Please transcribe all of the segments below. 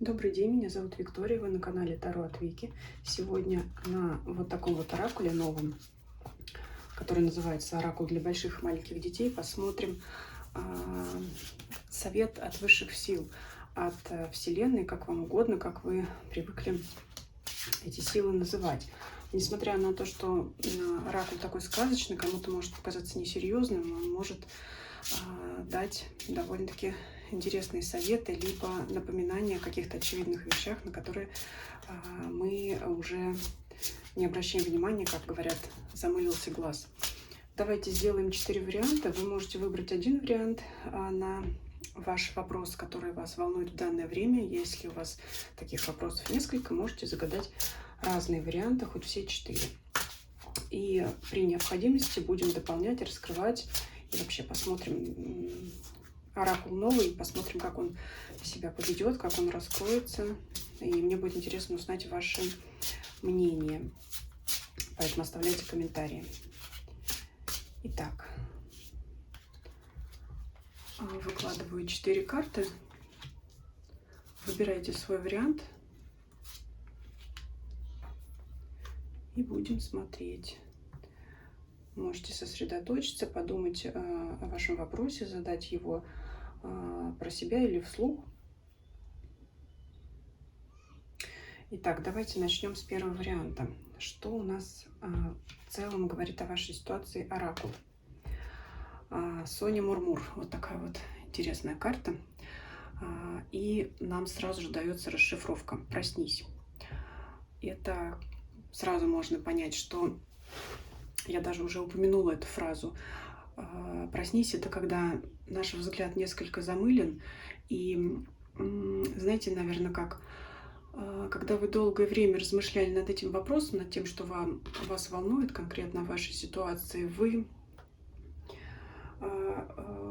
Добрый день, меня зовут Виктория, вы на канале Таро от Вики. Сегодня на вот таком вот оракуле новом, который называется «Оракул для больших и маленьких детей», посмотрим совет от высших сил, от Вселенной, как вам угодно, как вы привыкли эти силы называть. Несмотря на то, что оракул такой сказочный, кому-то может показаться несерьезным, он может дать довольно-таки интересные советы, либо напоминания о каких-то очевидных вещах, на которые мы уже не обращаем внимания, как говорят, замылился глаз. Давайте сделаем 4 варианта. Вы можете выбрать один вариант на ваш вопрос, который вас волнует в данное время. Если у вас таких вопросов несколько, можете загадать разные варианты, хоть все 4. И при необходимости будем дополнять, раскрывать. И вообще посмотрим оракул новый, посмотрим, как он себя поведет, как он раскроется. И мне будет интересно узнать ваше мнение. Поэтому оставляйте комментарии. Итак, выкладываю 4 карты. Выбирайте свой вариант. И будем смотреть. Можете сосредоточиться, подумать о вашем вопросе, задать его про себя или вслух. Итак, давайте начнем с первого варианта. Что у нас в целом говорит о вашей ситуации оракул? Соня Мурмур. Вот такая вот интересная карта. И нам сразу же дается расшифровка. Проснись. Это сразу можно понять, что я даже уже упомянула эту фразу. Проснись — это когда наш взгляд несколько замылен. И знаете, наверное, как когда вы долгое время размышляли над этим вопросом, над тем, что вас волнует конкретно в вашей ситуации, вы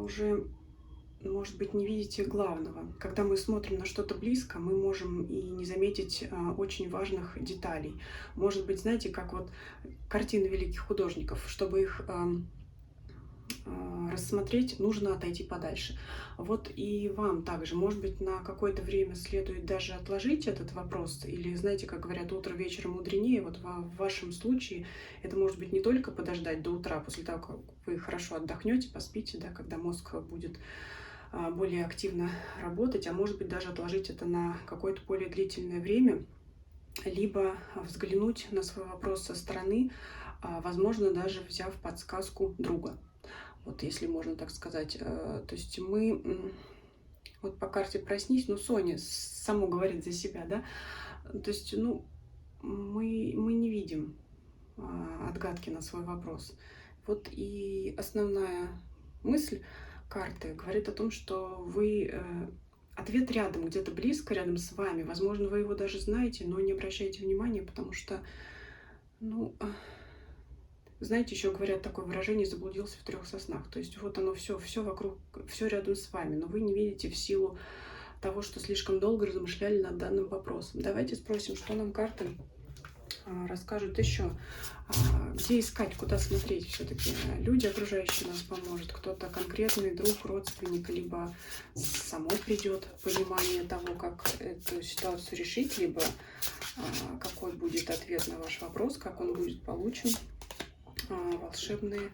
уже, может быть, не видите главного. Когда мы смотрим на что-то близко, мы можем и не заметить очень важных деталей. Может быть, знаете, как вот картины великих художников, чтобы их рассмотреть, нужно отойти подальше. Вот и вам также, может быть, на какое-то время следует даже отложить этот вопрос, или, знаете, как говорят, утро вечером мудренее, вот в вашем случае это может быть не только подождать до утра, после того, как вы хорошо отдохнете, поспите, да, когда мозг будет более активно работать, а может быть даже отложить это на какое-то более длительное время, либо взглянуть на свой вопрос со стороны, возможно, даже взяв подсказку друга. Вот если можно так сказать. То есть мы вот по карте «Проснись», ну, Соня само говорит за себя, да, то есть, ну, мы не видим отгадки на свой вопрос. Вот и основная мысль карты говорит о том, что вы ответ рядом, где-то близко, рядом с вами. Возможно, вы его даже знаете, но не обращаете внимания, потому что, ну, знаете, еще говорят такое выражение «заблудился в 3 соснах». То есть вот оно все вокруг, все рядом с вами, но вы не видите в силу того, что слишком долго размышляли над данным вопросом. Давайте спросим, что нам карты расскажут еще. Где искать, куда смотреть все-таки. Люди, окружающие нас, поможет. Кто-то конкретный друг, родственник, либо само придет понимание того, как эту ситуацию решить, либо какой будет ответ на ваш вопрос, как он будет получен. Волшебные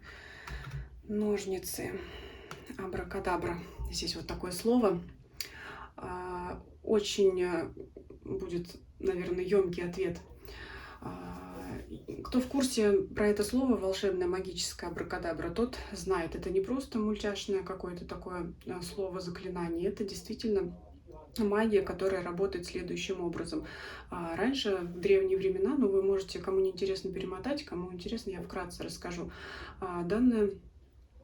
ножницы. Абракадабра. Здесь вот такое слово. Очень будет, наверное, емкий ответ. Кто в курсе про это слово волшебное, магическое абракадабра, тот знает. Это не просто мультяшное какое-то такое слово, заклинание. Это действительно магия, которая работает следующим образом. Раньше, в древние времена, ну, вы можете, кому не интересно, перемотать, кому интересно, я вкратце расскажу. Данное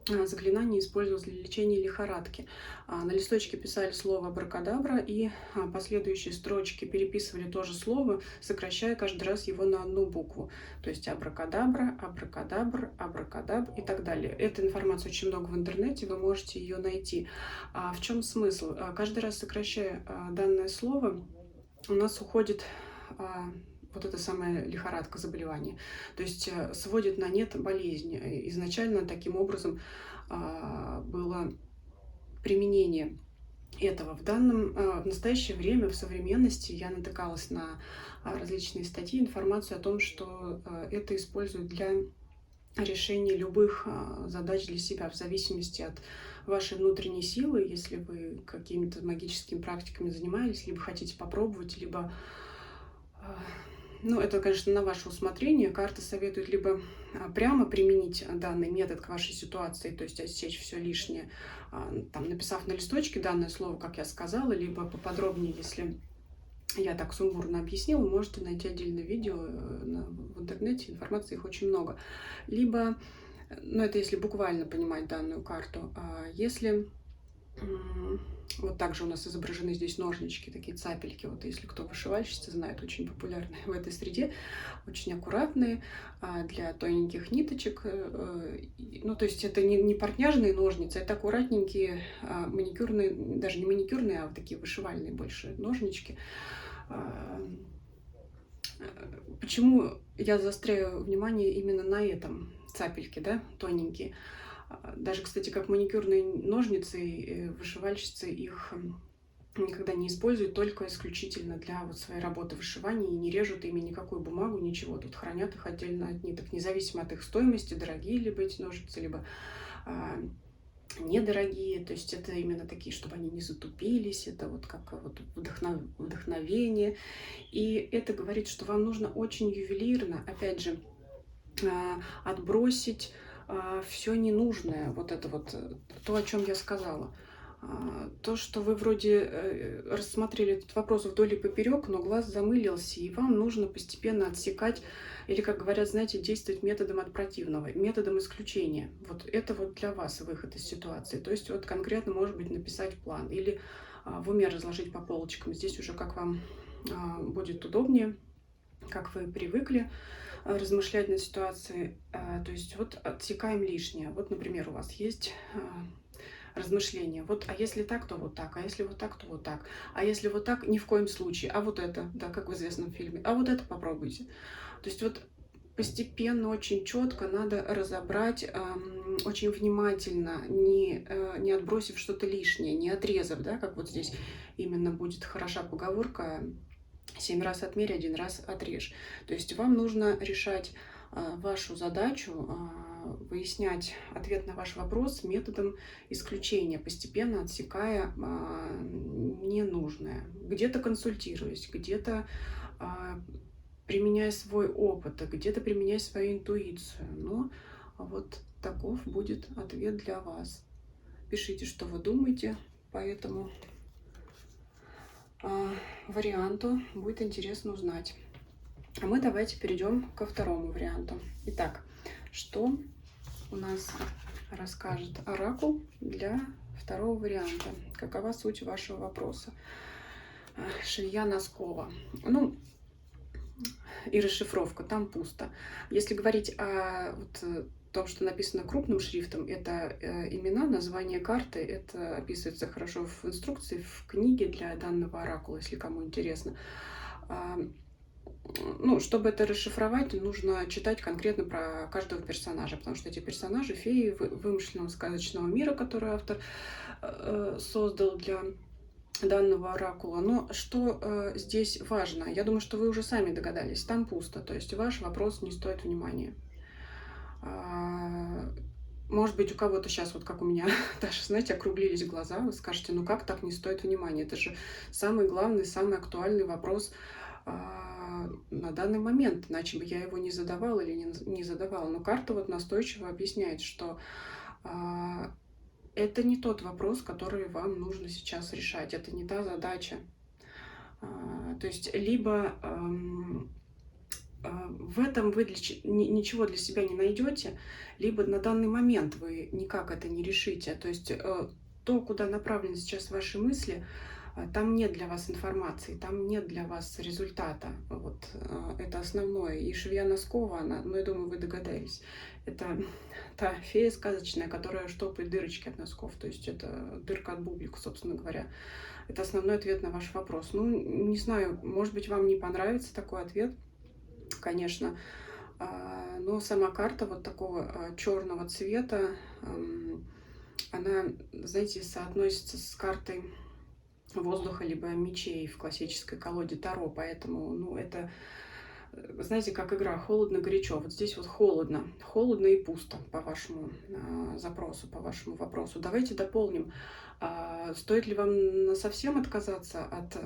заклинание использовалось для лечения лихорадки. На листочке писали слово абракадабра, и последующие строчки переписывали то же слово, сокращая каждый раз его на одну букву. То есть абракадабра, абракадабр, абракадабр и так далее. Этой информации очень много в интернете, вы можете ее найти. В чем смысл? Каждый раз сокращая данное слово, у нас уходит вот эта самая лихорадка, заболевание. То есть сводит на нет болезнь. Изначально таким образом было применение этого. В настоящее время, в современности, я натыкалась на различные статьи, информацию о том, что это используют для решения любых задач для себя, в зависимости от вашей внутренней силы, если вы какими-то магическими практиками занимались, либо хотите попробовать, либо а, ну, это, конечно, на ваше усмотрение. Карта советует либо прямо применить данный метод к вашей ситуации, то есть отсечь все лишнее, там, написав на листочке данное слово, как я сказала, либо поподробнее, если я так сумбурно объяснила, можете найти отдельное видео в интернете, информации их очень много. Либо, ну, это если буквально понимать данную карту, если вот также у нас изображены здесь ножнички, такие цапельки. Вот если кто вышивальщица знает, очень популярные в этой среде, очень аккуратные, для тоненьких ниточек. Ну, то есть это не портняжные ножницы, это аккуратненькие маникюрные, даже не маникюрные, а вот такие вышивальные больше ножнички. Почему я заостряю внимание именно на этом? Цапельки, да, тоненькие. Даже, кстати, как маникюрные ножницы, вышивальщицы их никогда не используют, только исключительно для вот своей работы вышивания, и не режут ими никакую бумагу, ничего. Тут хранят их отдельно от ниток, независимо от их стоимости, дорогие либо эти ножницы, либо недорогие. То есть это именно такие, чтобы они не затупились, это вот как вот вдохновение. И это говорит, что вам нужно очень ювелирно, опять же, отбросить все ненужное, вот это вот, то, о чем я сказала. То, что вы вроде рассмотрели этот вопрос вдоль и поперек, но глаз замылился, и вам нужно постепенно отсекать, или, как говорят, знаете, действовать методом от противного, методом исключения. Вот это вот для вас выход из ситуации. То есть вот конкретно, может быть, написать план или в уме разложить по полочкам. Здесь уже как вам будет удобнее, как вы привыкли размышлять над ситуацией. То есть вот отсекаем лишнее. Вот, например, у вас есть размышления. Вот, а если так, то вот так, а если вот так, то вот так, а если вот так, ни в коем случае, а вот это, да, как в известном фильме, а вот это попробуйте. То есть вот постепенно, очень четко надо разобрать, очень внимательно, не отбросив что-то лишнее, не отрезав, да, как вот здесь именно будет хороша поговорка: 7 раз отмерь, 1 раз отрежь. То есть вам нужно решать вашу задачу, выяснять ответ на ваш вопрос методом исключения, постепенно отсекая ненужное. Где-то консультируясь, где-то применяя свой опыт, а где-то применяя свою интуицию. Но вот таков будет ответ для вас. Пишите, что вы думаете по этому варианту. Будет интересно узнать. А мы давайте перейдем ко второму варианту. Итак, что у нас расскажет оракул для второго варианта? Какова суть вашего вопроса? Швея Носкова. Ну, и расшифровка, там пусто. Если говорить о том, что написано крупным шрифтом, это имена, название карты, это описывается хорошо в инструкции, в книге для данного оракула, если кому интересно. Ну, чтобы это расшифровать, нужно читать конкретно про каждого персонажа, потому что эти персонажи — феи вымышленного сказочного мира, который автор создал для данного оракула. Но что здесь важно? Я думаю, что вы уже сами догадались. Там пусто, то есть ваш вопрос не стоит внимания. Может быть, у кого-то сейчас, вот как у меня, даже, знаете, округлились глаза, вы скажете: ну как так не стоит внимания? Это же самый главный, самый актуальный вопрос на данный момент, иначе бы я его не задавала или не задавала. Но карта вот настойчиво объясняет, что это не тот вопрос, который вам нужно сейчас решать, это не та задача. То есть либо в этом вы ничего для себя не найдете, либо на данный момент вы никак это не решите. То есть то, куда направлены сейчас ваши мысли, там нет для вас информации, там нет для вас результата. Вот это основное. И швея Носкова, она, ну, я думаю, вы догадались, это та фея сказочная, которая штопает дырочки от носков. То есть это дырка от бублика, собственно говоря. Это основной ответ на ваш вопрос. Ну, не знаю, может быть, вам не понравится такой ответ, конечно. Но сама карта вот такого черного цвета, она, знаете, соотносится с картой воздуха, либо мечей в классической колоде Таро. Поэтому, ну, это, знаете, как игра холодно-горячо. Вот здесь вот холодно. Холодно и пусто по вашему запросу, по вашему вопросу. Давайте дополним. Стоит ли вам совсем отказаться от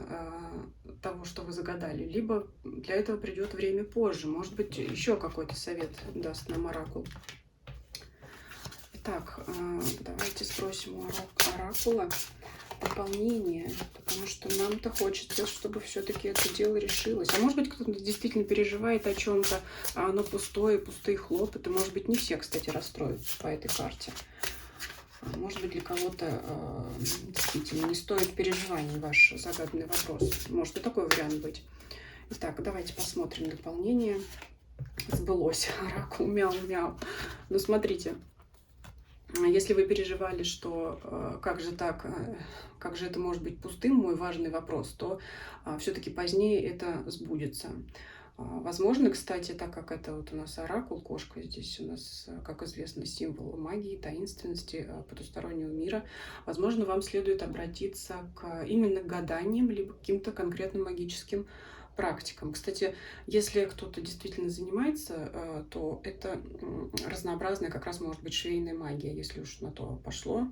того, что вы загадали, либо для этого придет время позже. Может быть, еще какой-то совет даст нам оракул. Итак, давайте спросим у оракула дополнение, потому что нам-то хочется, чтобы все-таки это дело решилось. А может быть, кто-то действительно переживает о чем-то, а оно пустое, пустые хлопоты. Может быть, не все, кстати, расстроятся по этой карте. Может быть, для кого-то действительно не стоит переживаний ваш загаданный вопрос. Может и такой вариант быть. Итак, давайте посмотрим дополнение. Сбылось. Оракул мяу-мяу. Ну, смотрите. Если вы переживали, что как же так, как же это может быть пустым, мой важный вопрос, то все-таки позднее это сбудется. Возможно, кстати, так как это вот у нас оракул, кошка, здесь у нас, как известно, символ магии, таинственности, потустороннего мира, возможно, вам следует обратиться именно к гаданиям, либо к каким-то конкретным магическим практикам. Кстати, если кто-то действительно занимается, то это разнообразная как раз может быть швейная магия, если уж на то пошло.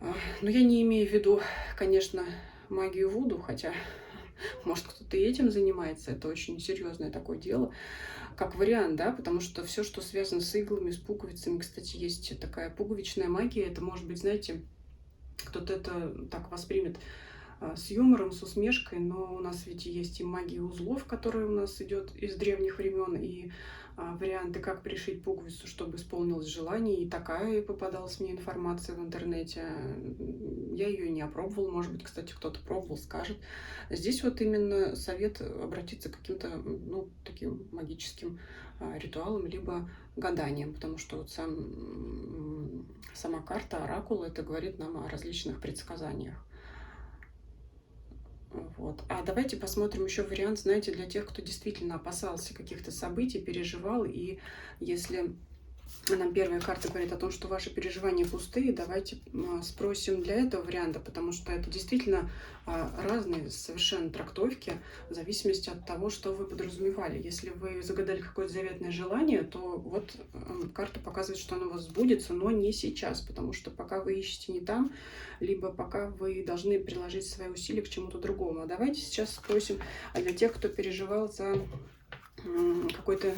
Но я не имею в виду, конечно, магию вуду, хотя, может, кто-то и этим занимается, это очень серьезное такое дело, как вариант, да, потому что все, что связано с иглами, с пуговицами, кстати, есть такая пуговичная магия, это может быть, знаете, кто-то это так воспримет с юмором, с усмешкой, но у нас ведь есть и магия узлов, которая у нас идет из древних времен, и варианты, как пришить пуговицу, чтобы исполнилось желание, и такая попадалась мне информация в интернете. Я ее не опробовала, может быть, кстати, кто-то пробовал, скажет. Здесь вот именно совет обратиться к каким-то, ну, таким магическим ритуалам, либо гаданиям, потому что вот сама карта оракула, это говорит нам о различных предсказаниях. Вот. А давайте посмотрим еще вариант, знаете, для тех, кто действительно опасался каких-то событий, переживал. И если нам первая карта говорит о том, что ваши переживания пустые, давайте спросим для этого варианта, потому что это действительно разные совершенно трактовки в зависимости от того, что вы подразумевали. Если вы загадали какое-то заветное желание, то вот карта показывает, что оно у вас сбудется, но не сейчас, потому что пока вы ищете не там, либо пока вы должны приложить свои усилия к чему-то другому. А давайте сейчас спросим для тех, кто переживал за какой-то,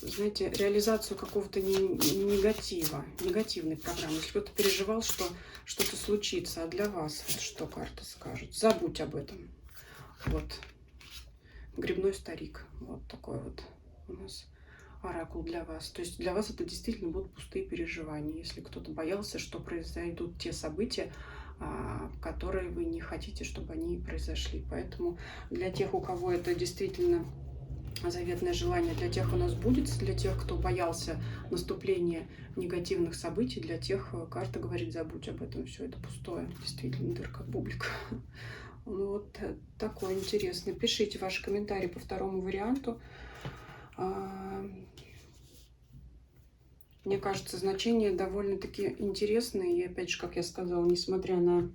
знаете, реализацию какого-то негатива, негативной программы. Если кто-то переживал, что что-то случится, а для вас вот что карта скажет? Забудь об этом. Вот. Грибной старик. Вот такой вот у нас оракул для вас. То есть для вас это действительно будут пустые переживания. Если кто-то боялся, что произойдут те события, которые вы не хотите, чтобы они произошли. Поэтому для тех, у кого это действительно заветное желание, для тех у нас будет, для тех, кто боялся наступления негативных событий, для тех карта говорит, забудь об этом, все это пустое, действительно дырка в бублик. Ну, вот такой интересный. Пишите ваши комментарии по второму варианту. Мне кажется, значения довольно-таки интересные. И опять же, как я сказала, несмотря на,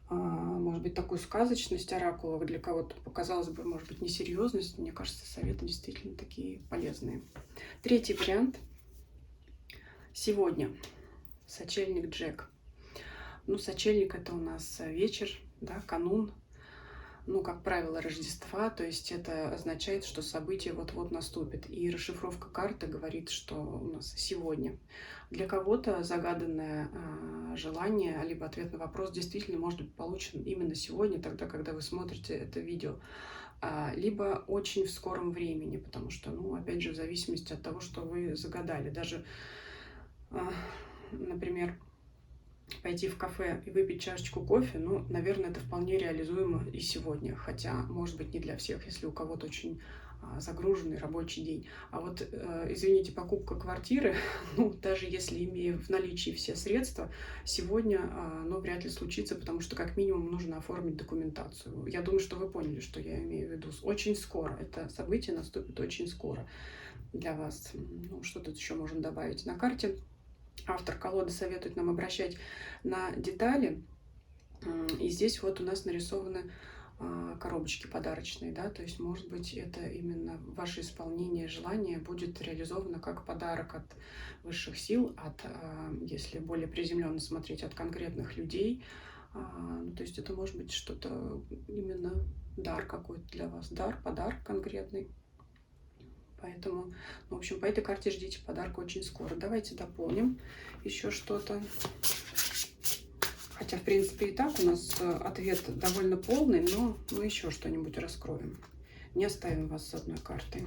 может быть, такую сказочность оракула, для кого-то показалось бы, может быть, несерьезность, мне кажется, советы действительно такие полезные. Третий вариант. Сегодня. Сочельник Джек. Ну, сочельник это у нас вечер, да, канун. Ну, как правило, Рождества, то есть это означает, что событие вот-вот наступит. И расшифровка карты говорит, что у нас сегодня. Для кого-то загаданное желание, либо ответ на вопрос действительно может быть получен именно сегодня, тогда, когда вы смотрите это видео, либо очень в скором времени, потому что, ну, опять же, в зависимости от того, что вы загадали. Даже, например, пойти в кафе и выпить чашечку кофе, ну, наверное, это вполне реализуемо и сегодня, хотя, может быть, не для всех, если у кого-то очень загруженный рабочий день. А вот, извините, покупка квартиры, ну, даже если имея в наличии все средства, сегодня, ну, вряд ли случится, потому что, как минимум, нужно оформить документацию. Я думаю, что вы поняли, что я имею в виду. Очень скоро. Это событие наступит очень скоро для вас. Ну, что тут еще можно добавить? На карте автор колоды советует нам обращать на детали. И здесь вот у нас нарисованы коробочки подарочные, да, то есть, может быть, это именно ваше исполнение желания будет реализовано как подарок от высших сил, если более приземленно смотреть, от конкретных людей. Ну, то есть это может быть что-то именно дар какой-то для вас, подарок конкретный. Поэтому, в общем, по этой карте ждите подарка очень скоро. Давайте дополним еще что-то. Хотя, в принципе, и так у нас ответ довольно полный, но мы еще что-нибудь раскроем. Не оставим вас с одной картой.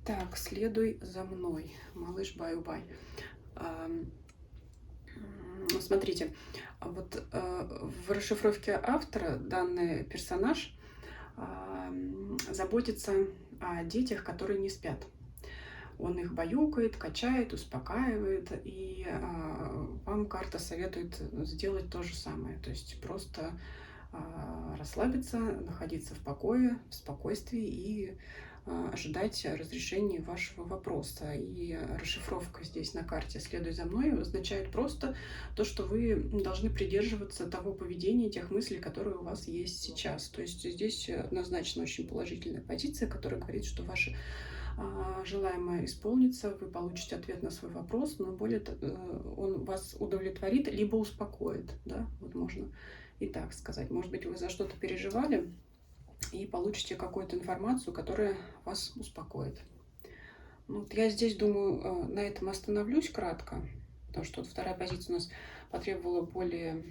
Так, следуй за мной, малыш Баю-Бай. Смотрите, вот в расшифровке автора данный персонаж заботится о детях, которые не спят. Он их баюкает, качает, успокаивает, и вам карта советует сделать то же самое. То есть просто расслабиться, находиться в покое, в спокойствии и ожидать разрешения вашего вопроса. И расшифровка здесь на карте «Следуй за мной» означает просто то, что вы должны придерживаться того поведения, тех мыслей, которые у вас есть сейчас. То есть здесь однозначно очень положительная позиция, которая говорит, что ваши желаемое исполнится, вы получите ответ на свой вопрос, но он вас удовлетворит, либо успокоит, да, вот можно и так сказать. Может быть, вы за что-то переживали и получите какую-то информацию, которая вас успокоит. Вот я здесь, думаю, на этом остановлюсь кратко, потому что вот вторая позиция у нас потребовала более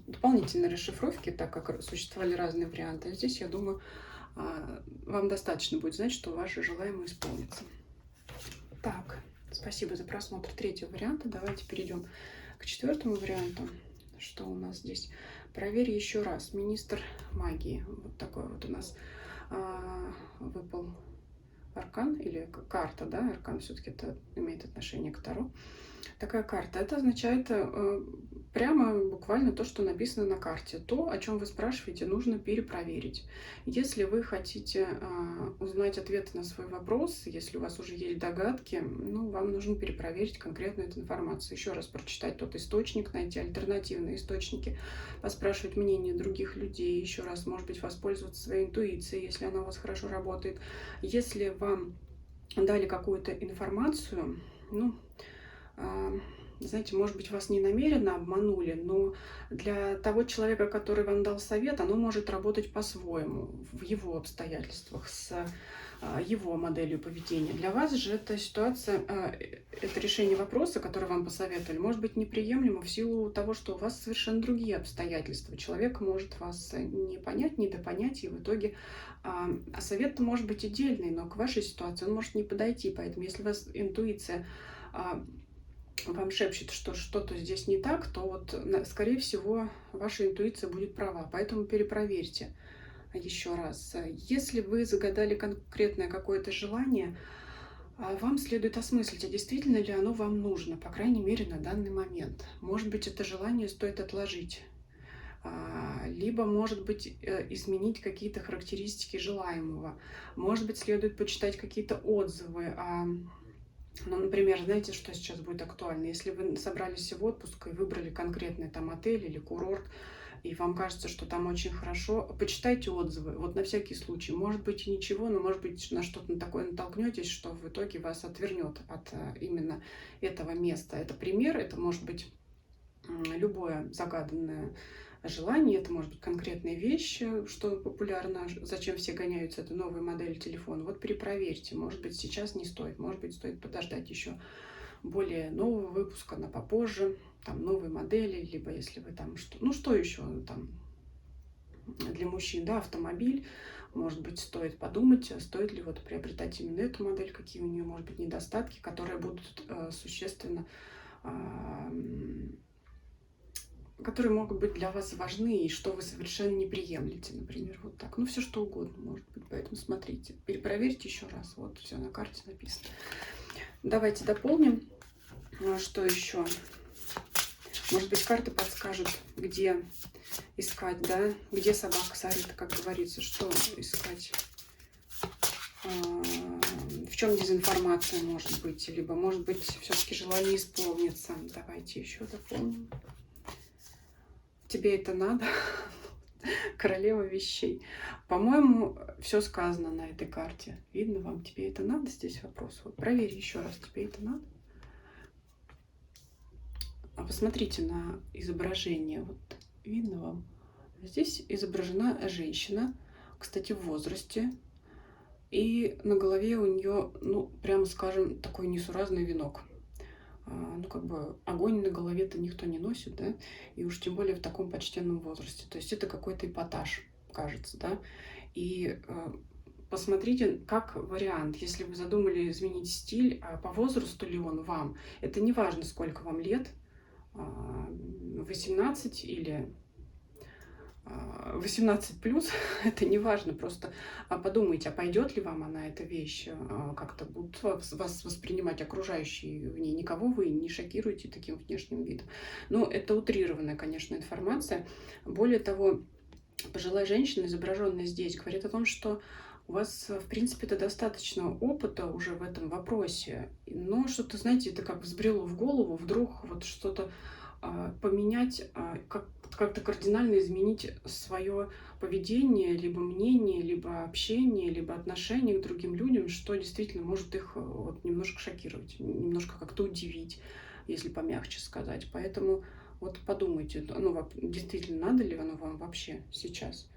дополнительной расшифровки, так как существовали разные варианты. А здесь, я думаю, вам достаточно будет знать, что ваше желаемое исполнится. Так, спасибо за просмотр третьего варианта. Давайте перейдем к четвертому варианту. Что у нас здесь? Проверь еще раз. Министр магии. Вот такой вот у нас выпал аркан или карта, да? Аркан все-таки это имеет отношение к Таро. Такая карта. Это означает прямо буквально то, что написано на карте. То, о чем вы спрашиваете, нужно перепроверить. Если вы хотите узнать ответы на свой вопрос, если у вас уже есть догадки, ну, вам нужно перепроверить конкретно эту информацию. Еще раз прочитать тот источник, найти альтернативные источники, поспрашивать мнение других людей, еще раз, может быть, воспользоваться своей интуицией, если она у вас хорошо работает. Если вам дали какую-то информацию, ну, знаете, может быть, вас не намеренно обманули, но для того человека, который вам дал совет, оно может работать по-своему, в его обстоятельствах, с его моделью поведения. Для вас же эта ситуация, это решение вопроса, который вам посоветовали, может быть неприемлемо в силу того, что у вас совершенно другие обстоятельства. Человек может вас не понять, недопонять, и в итоге совет-то может быть и дельный, но к вашей ситуации он может не подойти. Поэтому если у вас интуиция вам шепчет, что что-то здесь не так, то вот, скорее всего, ваша интуиция будет права. Поэтому перепроверьте еще раз. Если вы загадали конкретное какое-то желание, вам следует осмыслить, а действительно ли оно вам нужно, по крайней мере, на данный момент. Может быть, это желание стоит отложить. Либо, может быть, изменить какие-то характеристики желаемого. Может быть, следует почитать какие-то отзывы. Ну, например, знаете, что сейчас будет актуально? Если вы собрались в отпуск и выбрали конкретный там отель или курорт, и вам кажется, что там очень хорошо, почитайте отзывы, вот на всякий случай. Может быть и ничего, но может быть на что-то такое натолкнетесь, что в итоге вас отвернет от именно этого места. Это пример, это может быть любое загаданное желание, это может быть конкретные вещи, что популярно, зачем все гоняются, это новая модель телефона. Вот перепроверьте, может быть сейчас не стоит, может быть стоит подождать еще более нового выпуска на попозже, там новые модели, либо если вы там что еще там для мужчин, да, автомобиль, может быть стоит подумать, стоит ли вот приобретать именно эту модель, какие у нее может быть недостатки, которые будут существенно которые могут быть для вас важны и что вы совершенно не приемлете, например, вот так. Ну, все что угодно может быть, поэтому смотрите, перепроверьте еще раз, вот все на карте написано. Давайте дополним, что еще. Может быть, карты подскажут, где искать, да, где собака сорит, как говорится, что искать В чем дезинформация может быть? Либо, может быть, все-таки желание исполниться. Давайте еще дополним. Тебе это надо? Королева вещей. По-моему, все сказано на этой карте. Видно вам? Тебе это надо? Здесь вопрос. Вот проверь еще раз. Тебе это надо? А посмотрите на изображение. Вот видно вам? Здесь изображена женщина, кстати, в возрасте. И на голове у нее, ну, прямо скажем, такой несуразный венок. Ну, как бы огонь на голове-то никто не носит, да, и уж тем более в таком почтенном возрасте. То есть это какой-то эпатаж, кажется, да. И посмотрите, как вариант, если вы задумали изменить стиль, по возрасту ли он вам, это не важно, сколько вам лет, 18 или 18 плюс, это не важно, просто подумайте, а пойдет ли вам она, эта вещь, как-то будут вас воспринимать окружающие в ней, никого вы не шокируете таким внешним видом. Ну, это утрированная, конечно, информация. Более того, пожилая женщина, изображенная здесь, говорит о том, что у вас, в принципе, это достаточно опыта уже в этом вопросе, но что-то, знаете, это как взбрело в голову, вдруг вот что-то поменять, как-то кардинально изменить свое поведение, либо мнение, либо общение, либо отношение к другим людям, что действительно может их вот немножко шокировать, немножко как-то удивить, если помягче сказать. Поэтому вот подумайте, ну, действительно, надо ли оно вам вообще сейчас?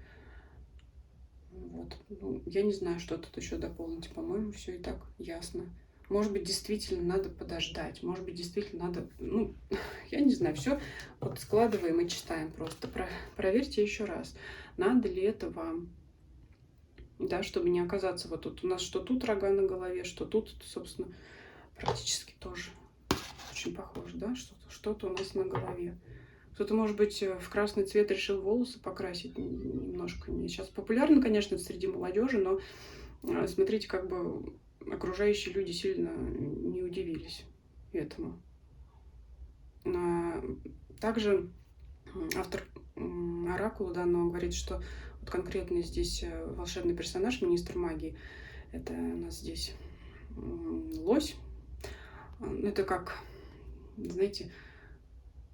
Вот. Ну, я не знаю, что тут еще дополнить. По-моему, все и так ясно. Может быть, действительно надо подождать. Может быть, действительно надо... Ну, я не знаю. Все вот складываем и читаем просто. Проверьте еще раз. Надо ли это вам? Да, чтобы не оказаться вот тут. У нас что тут рога на голове, что тут, собственно, практически тоже очень похоже, да? Что-то у нас на голове. Кто-то, может быть, в красный цвет решил волосы покрасить немножко. Сейчас популярно, конечно, среди молодежи, но смотрите, как бы окружающие люди сильно не удивились этому. Также автор оракула данного говорит, что вот конкретно здесь волшебный персонаж, министр магии, это у нас здесь лось. Это как, знаете,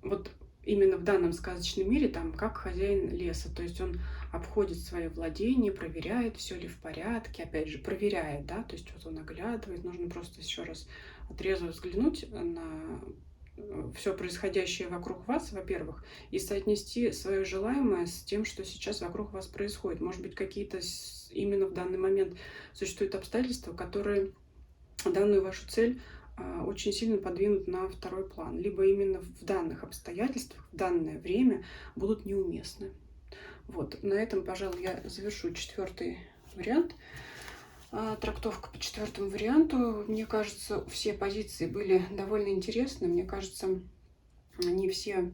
вот именно в данном сказочном мире там как хозяин леса, то есть он обходит свои владения, проверяет, все ли в порядке, опять же, проверяет, да, то есть вот он оглядывает, нужно просто еще раз трезво взглянуть на все происходящее вокруг вас, во-первых, и соотнести свое желаемое с тем, что сейчас вокруг вас происходит. Может быть, какие-то именно в данный момент существуют обстоятельства, которые данную вашу цель очень сильно подвинут на второй план, либо именно в данных обстоятельствах, в данное время будут неуместны. Вот, на этом, пожалуй, я завершу 4-й вариант. Трактовка по 4-му варианту. Мне кажется, все позиции были довольно интересны. Мне кажется, они все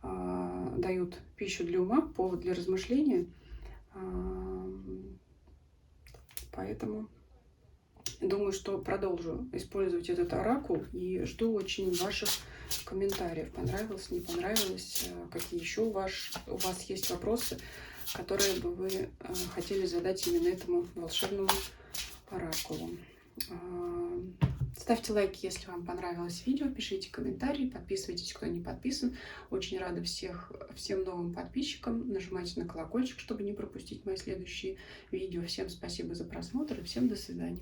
дают пищу для ума, повод для размышления. Поэтому думаю, что продолжу использовать этот оракул и жду очень ваших комментариев. Понравилось, не понравилось, какие еще у вас есть вопросы, которые бы вы хотели задать именно этому волшебному оракулу. Ставьте лайки, если вам понравилось видео, пишите комментарии, подписывайтесь, кто не подписан. Очень рада всем новым подписчикам. Нажимайте на колокольчик, чтобы не пропустить мои следующие видео. Всем спасибо за просмотр и всем до свидания.